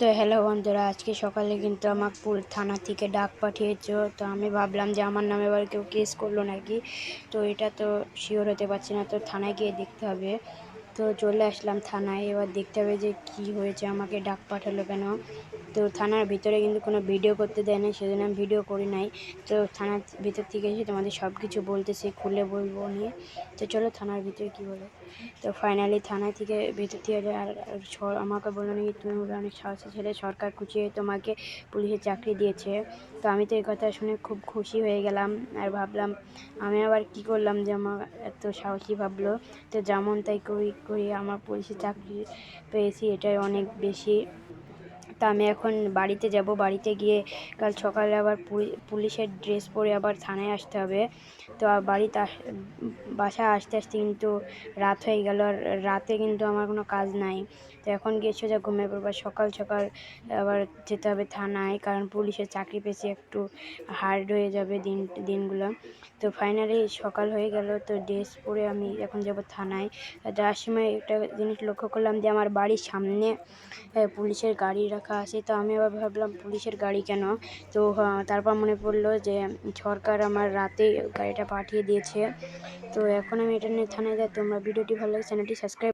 তো হ্যালো বন্ধুরা, আজকে সকালে কিন্তু আমাকে থানা থেকে ডাক পাঠিয়েছো। তো আমি ভাবলাম যে আমার নামে এবার কেউ কেস করলো নাকি। তো এটা তো শিওর হতে পারছি না, তো থানায় গিয়ে দেখতে হবে। তো চলে আসলাম থানায়, এবার দেখতে হবে যে কি হয়েছে, আমাকে ডাক পাঠালো কেন। তো থানার ভিতরে কিন্তু কোনো ভিডিও করতে দেয় না, সেজন্য আমি ভিডিও করি নাই। তো থানার ভিতর থেকে এসে তোমাদের সব কিছু বলতেছি, খুলে বলবো নিয়ে। তো চলো থানার ভিতরে কি বলে। তো ফাইনালি থানা থেকে ভিতর থেকে আমাকে বললো নাকি তুমি অনেক সাহসী ছেলে, সরকার খুঁচিয়ে তোমাকে পুলিশের চাকরি দিয়েছে। তো আমি তো এই কথা শুনে খুব খুশি হয়ে গেলাম, আর ভাবলাম আমি আবার কি করলাম যে আমার এত সাহসী ভাবলো। তো যেমন তাই করি করি আমার পুলিশের চাকরি পেয়েছি, এটাই অনেক বেশি। তা আমি এখন বাড়িতে যাব, বাড়িতে গিয়ে কাল সকালে আবার পুলিশের ড্রেস পরে আবার থানায় আসতে হবে। তো বাড়িতে বাসায় আসতে আসতে কিন্তু রাত হয়ে গেল, আর রাতে কিন্তু আমার কোনো কাজ নাই। তো এখন গিয়ে সোজা ঘুমিয়ে পড়বো, সকাল সকাল আবার যেতে হবে থানায়, কারণ পুলিশের চাকরি পেয়েছি, একটু হার্ড হয়ে যাবে দিনগুলো। তো ফাইনালি সকাল হয়ে গেল, তো ড্রেস পরে আমি এখন যাব থানায়। যাওয়ার সময় একটা জিনিস লক্ষ্য করলাম যে আমার বাড়ির সামনে পুলিশের গাড়ি রাখা আছে। তো আমি আবার ভাবলাম পুলিশের গাড়ি কেন। তো তারপর মনে পড়লো যে সরকার আমার রাতে গাড়িটা পাঠিয়ে দিয়েছে। তো এখন আমি এটা নিয়ে থানায় যাই। তোমরা ভিডিওটি ভালো লাগে চ্যানেলটি সাবস্ক্রাইব